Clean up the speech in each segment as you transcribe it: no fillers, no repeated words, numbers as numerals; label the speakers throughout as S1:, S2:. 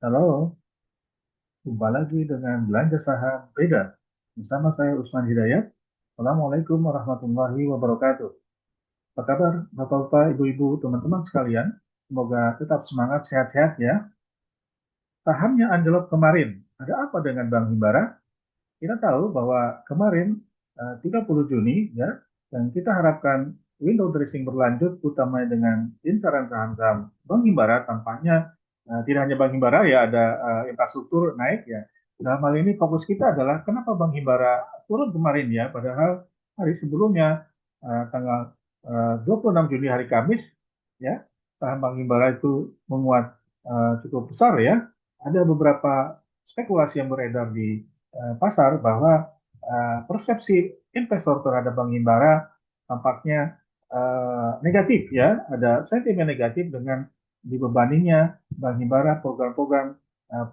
S1: Halo, jumpa lagi dengan Belanja Saham Beda. Bersama saya Usman Hidayat. Assalamualaikum warahmatullahi wabarakatuh. Apa kabar Bapak-Bapak, Ibu-Ibu, teman-teman sekalian? Semoga tetap semangat, sehat-sehat ya. Sahamnya anjlok kemarin. Ada apa dengan Bank Himbara? Kita tahu bahwa kemarin 30 Juni ya, dan kita harapkan window dressing berlanjut utamanya dengan incaran saham-saham Bank Himbara. Tampaknya tidak hanya Bank Himbara ya, ada infrastruktur naik ya. Dalam hal ini fokus kita adalah kenapa Bank Himbara turun kemarin ya, padahal hari sebelumnya tanggal 26 Juni hari Kamis ya, saham Bank Himbara itu menguat cukup besar ya. Ada beberapa spekulasi yang beredar di pasar bahwa persepsi investor terhadap Bank Himbara tampaknya negatif ya, ada sentimen negatif dengan dibebaninya Bank Himbara program-program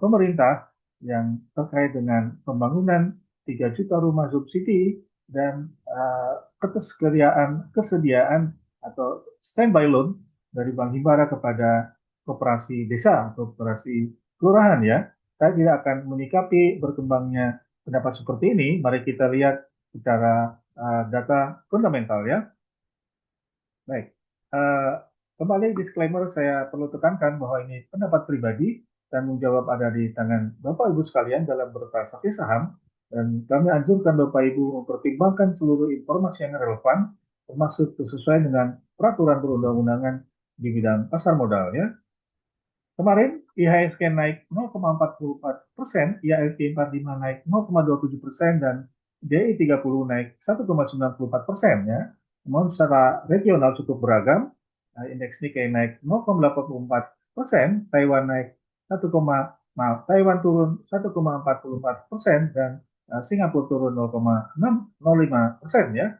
S1: pemerintah yang terkait dengan pembangunan 3 juta rumah subsidi dan kesediaan atau standby loan dari Bank Himbara kepada koperasi desa atau koperasi kelurahan ya. Saya tidak akan menyikapi berkembangnya pendapat seperti ini. Mari kita lihat secara data fundamental ya. Baik, uh, kembali disclaimer saya perlu tekankan bahwa ini pendapat pribadi, tanggung jawab ada di tangan Bapak Ibu sekalian dalam bertransaksi saham, dan kami anjurkan Bapak Ibu mempertimbangkan seluruh informasi yang relevan, termasuk sesuai dengan peraturan perundang-undangan di bidang pasar modal ya. Kemarin IHSG naik 0,44%, IHSG 45 naik 0,27%, dan DI 30 naik 1,94% ya. Namun secara regional cukup beragam. Indeks Nikkei naik 0,84%, Taiwan naik 1, Taiwan turun 1,44%, dan Singapura turun 0,605% ya.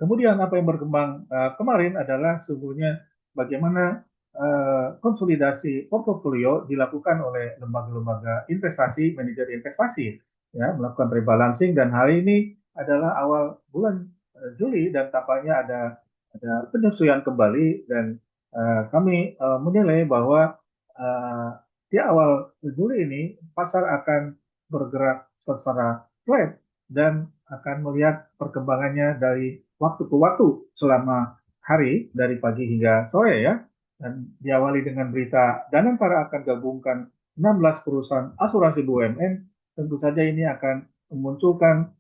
S1: Kemudian apa yang berkembang kemarin adalah sesungguhnya bagaimana konsolidasi portofolio dilakukan oleh lembaga-lembaga investasi, manajer investasi, ya, melakukan rebalancing, dan hari ini adalah awal bulan Juli dan tampaknya ada penyesuaian kembali, dan kami menilai bahwa di awal Juli ini pasar akan bergerak secara flat dan akan melihat perkembangannya dari waktu ke waktu selama hari dari pagi hingga sore ya. Dan diawali dengan berita Danamtara akan gabungkan 16 perusahaan asuransi BUMN. Tentu saja ini akan memunculkan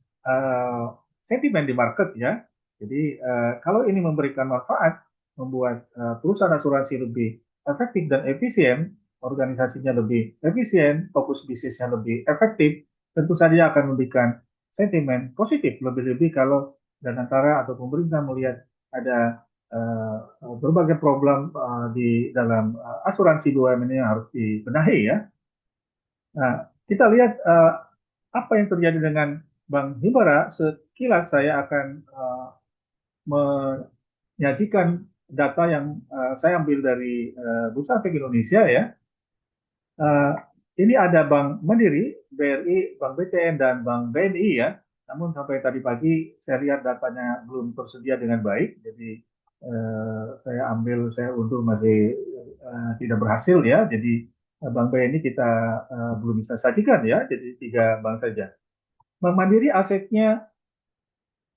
S1: sentimen di market ya. Jadi kalau ini memberikan manfaat, membuat perusahaan asuransi lebih efektif dan efisien, organisasinya lebih efisien, fokus bisnisnya lebih efektif, tentu saja akan memberikan sentimen positif, lebih-lebih kalau Danantara atau pemerintah melihat ada berbagai problem di dalam asuransi BUMN yang harus dibenahi ya. Nah, kita lihat apa yang terjadi dengan Bank Himbara. Sekilas saya akan menyajikan data yang saya ambil dari Bursa Efek Indonesia ya. Uh, ini ada Bank Mandiri, BRI, Bank BTN, dan Bank BNI ya. Namun sampai tadi pagi saya lihat datanya belum tersedia dengan baik, jadi saya undur masih tidak berhasil ya. Jadi Bank BNI kita belum bisa sajikan ya, jadi 3 bank saja. Bank Mandiri asetnya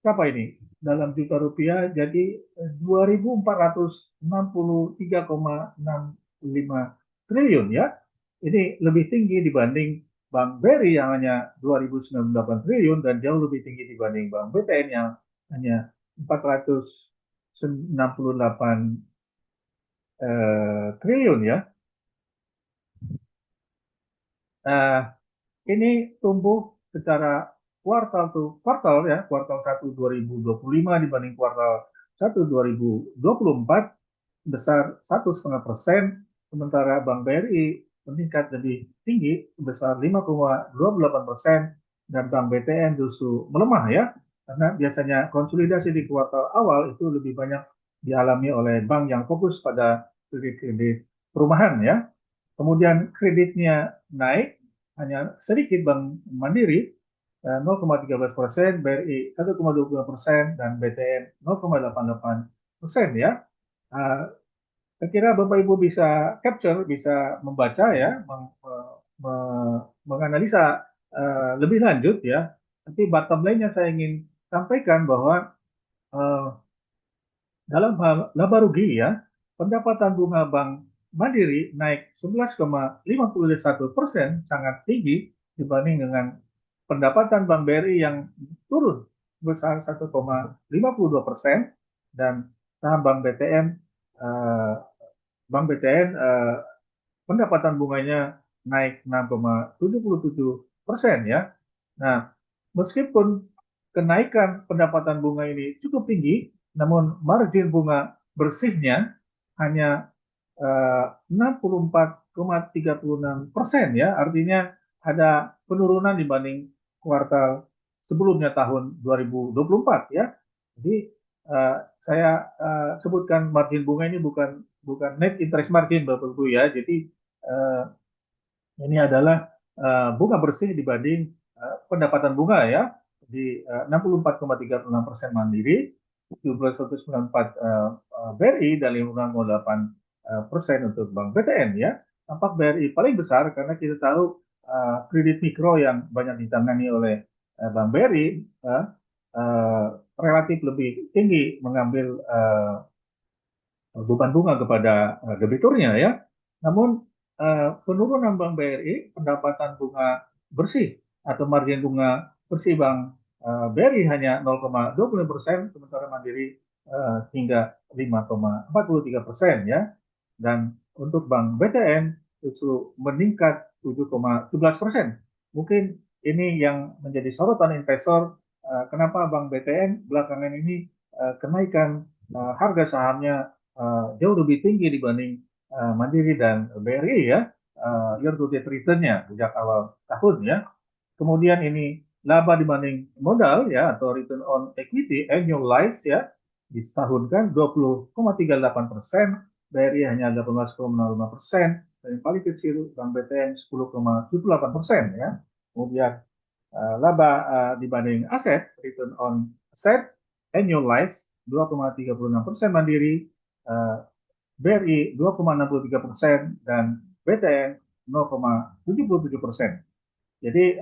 S1: berapa ini? Dalam juta rupiah, jadi 2.463,65 triliun ya. Ini lebih tinggi dibanding Bank BRI yang hanya 2.098 triliun dan jauh lebih tinggi dibanding Bank BTN yang hanya 468 triliun ya. Nah, ini tumbuh secara kuartal to kuartal ya, kuartal 1 2025 dibanding kuartal 1 2024 besar 1,5%, sementara Bank BRI meningkat lebih tinggi sebesar 5,28%, dan Bank BTN justru melemah ya, karena biasanya konsolidasi di kuartal awal itu lebih banyak dialami oleh bank yang fokus pada kredit-kredit perumahan ya. Kemudian kreditnya naik hanya sedikit Bank Mandiri 0,13%, BRI 1,25%, dan BTN 0,88% ya. saya kira Bapak Ibu bisa capture, bisa membaca ya, menganalisa lebih lanjut ya. Tapi bottom line-nya saya ingin sampaikan bahwa eh, dalam hal laba rugi ya, pendapatan bunga Bank Mandiri naik 11,51%, sangat tinggi dibanding dengan pendapatan Bank BRI yang turun sebesar 1,52%, dan saham Bank BTN pendapatan bunganya naik 6,77% ya. Nah, meskipun kenaikan pendapatan bunga ini cukup tinggi, namun margin bunga bersihnya hanya 64,36% ya, artinya ada penurunan dibanding kuartal sebelumnya tahun 2024 ya. Jadi saya sebutkan margin bunga ini bukan bukan net interest margin Bapak Ibu ya. Jadi uh, ini adalah bunga bersih dibanding pendapatan bunga ya, di 64,36% Mandiri, 17,194 BRI, dan 5,8% untuk Bank BTN ya. Tampak BRI paling besar karena kita tahu kredit mikro yang banyak ditangani oleh Bank BRI relatif lebih tinggi mengambil beban bunga kepada debiturnya ya. Namun penurunan Bank BRI, pendapatan bunga bersih atau margin bunga bersih Bank BRI hanya 0,25%, sementara Mandiri hingga 5,43% ya. Dan untuk Bank BTN justru meningkat 7,17%. Mungkin ini yang menjadi sorotan investor, kenapa Bank BTN belakangan ini kenaikan harga sahamnya jauh lebih tinggi dibanding Mandiri dan BRI ya, year to date return-nya sejak awal tahun ya. Kemudian ini laba dibanding modal ya, atau return on equity annualized ya, disetahunkan 20,38%, BRI hanya 18,05%, dan yang paling kecil Bank BTN 10,78% ya. Kemudian laba dibanding aset, return on asset annualized 2,36% Mandiri, BRI 2,63%, dan BTN 0,77%. Jadi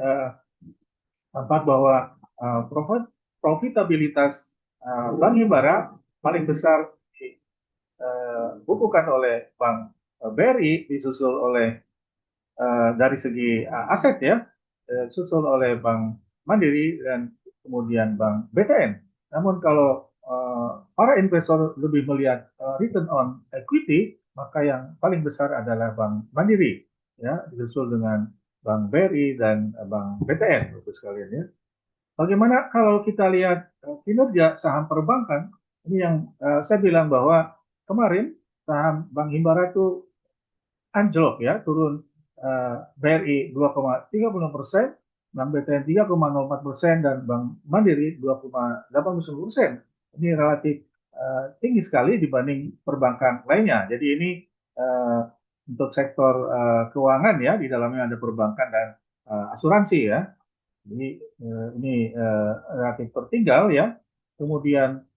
S1: tampak bahwa profitabilitas Bank Himbara paling besar dibukukan oleh Bank BRI, disusul oleh dari segi aset ya, disusul oleh Bank Mandiri, dan kemudian Bank BTN. Namun kalau para investor lebih melihat return on equity, maka yang paling besar adalah Bank Mandiri ya, disusul dengan Bank BRI dan Bank BTN, Bapak sekalian ya. Bagaimana kalau kita lihat kinerja saham perbankan? Ini yang saya bilang bahwa kemarin saham Bank Himbara itu anjlok ya, turun BRI 2,36%, Bank BTN 3,04%, dan Bank Mandiri 2,89%. Ini relatif tinggi sekali dibanding perbankan lainnya. Jadi ini untuk sektor keuangan ya, di dalamnya ada perbankan dan asuransi ya. Jadi ini relatif tertinggal ya. Kemudian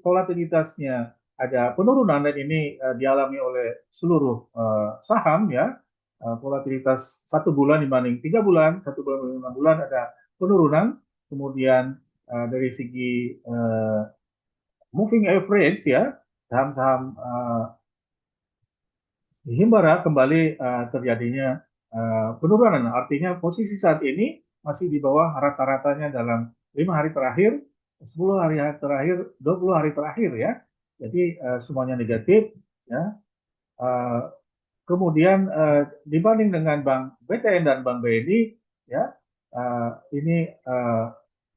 S1: volatilitasnya ada penurunan, dan ini dialami oleh seluruh saham ya. Volatilitas 1 bulan dibanding 3 bulan, 1 bulan dibanding 6 bulan ada penurunan. Kemudian dari segi moving average ya, saham-saham di Himbara kembali terjadinya penurunan. Artinya posisi saat ini masih di bawah rata-ratanya dalam 5 hari terakhir, 10 hari terakhir, 20 hari terakhir ya. Jadi semuanya negatif ya. Kemudian dibanding dengan Bank BTN dan Bank BNI ya, ini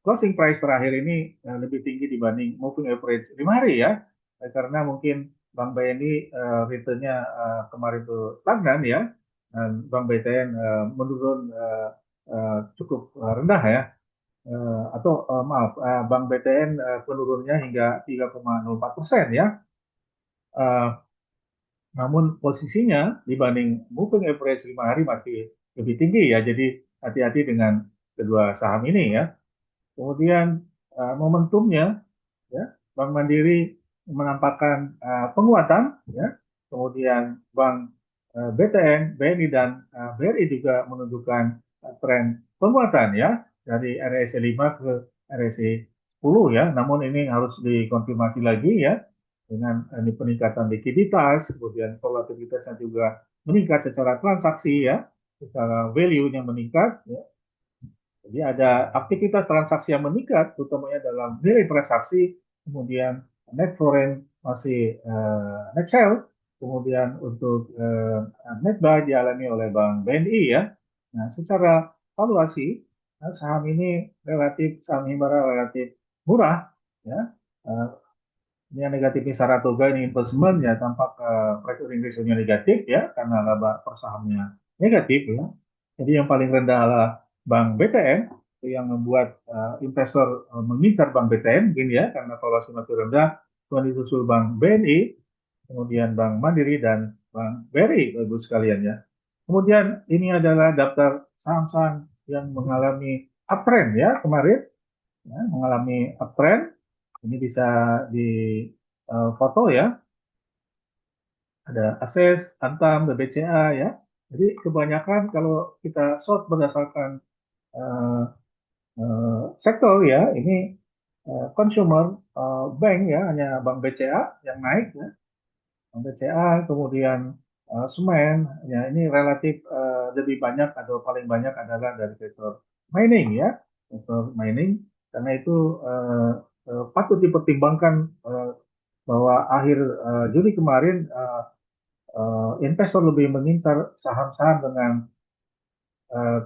S1: closing price terakhir ini lebih tinggi dibanding moving average 5 hari ya, karena mungkin Bank BNI returnnya kemarin itu stagnan ya, dan Bank BTN menurun cukup rendah ya, atau maaf, Bank BTN penurunnya hingga 3,04% ya. Namun posisinya dibanding moving average 5 hari masih lebih tinggi ya. Jadi hati-hati dengan kedua saham ini ya. Kemudian momentumnya ya, Bank Mandiri menampakkan penguatan ya. kemudian Bank BTN, BNI dan BRI juga menunjukkan tren penguatan ya dari RSI 5 ke RSI 10 ya. Namun ini harus dikonfirmasi lagi ya dengan ini peningkatan likuiditas, kemudian volatilitasnya juga meningkat secara transaksi ya, secara value-nya meningkat ya. Jadi ada aktivitas transaksi yang meningkat, utamanya dalam nilai transaksi, kemudian net foreign masih net sell, kemudian untuk net buy dialami oleh Bank BNI ya. Nah, secara valuasi saham ini relatif, saham Himbara relatif murah ya. Uh, ini yang negatif ini Saratoga ini investment ya, tampak price earning ratio-nya negatif ya karena laba per sahamnya negatif ya. Jadi yang paling rendah adalah Bank BTN yang membuat investor mengincar Bank BTN mungkin ya karena valuasi masih rendah. Kemudian disusul Bank BNI, kemudian Bank Mandiri dan Bank BRI, Ibu sekalian ya. Kemudian ini adalah daftar saham-saham yang mengalami uptrend ya kemarin, ya, mengalami uptrend. Ini bisa di foto ya, ada Akses, Antam, BBCA ya. Jadi kebanyakan kalau kita short berdasarkan uh, sektor ya, ini consumer bank ya, hanya Bank BCA yang naik ya. Bank BCA, kemudian semen, ya ini relatif lebih banyak atau paling banyak adalah dari sektor mining ya, sektor mining, karena itu patut dipertimbangkan bahwa akhir Juli kemarin investor lebih mengincar saham-saham dengan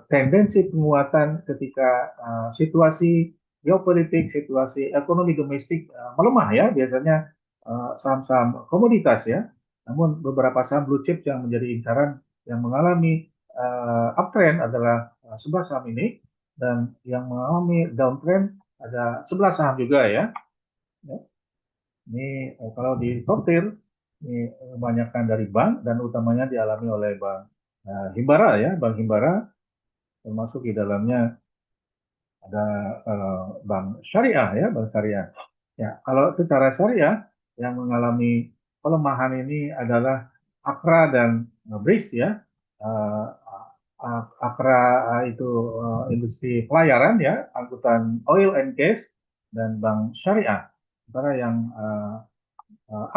S1: tendensi penguatan ketika situasi geopolitik, situasi ekonomi domestik melemah ya, biasanya saham-saham komoditas ya. Namun beberapa saham blue chip yang menjadi incaran yang mengalami uptrend adalah 11 saham ini, dan yang mengalami downtrend ada 11 saham juga ya. Ya. Ini kalau disortir, ini kebanyakan dari bank dan utamanya dialami oleh Bank Himbara ya, Bank Himbara termasuk di dalamnya ada bank syariah ya, bank syariah. Ya, kalau secara syariah yang mengalami pelemahan ini adalah Akra dan BRIS ya. Uh, Akra itu industri pelayaran ya, angkutan oil and gas, dan bank syariah. Sementara yang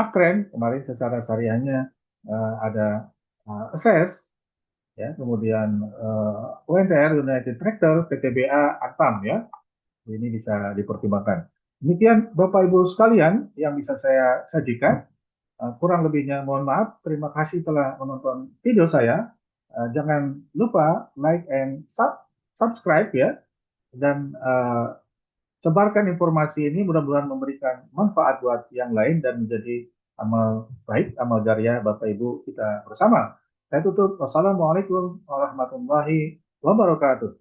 S1: uptrend kemarin secara syariahnya ada Akses ya, kemudian UNTR, United Tractor, PTBA, Antam ya, ini bisa dipertimbangkan. Demikian Bapak Ibu sekalian yang bisa saya sajikan. Kurang lebihnya mohon maaf. Terima kasih telah menonton video saya. Jangan lupa like and subscribe ya, dan sebarkan informasi ini, mudah-mudahan memberikan manfaat buat yang lain dan menjadi amal baik, amal jariah Bapak Ibu kita bersama. Saya tutup. Wassalamualaikum warahmatullahi wabarakatuh.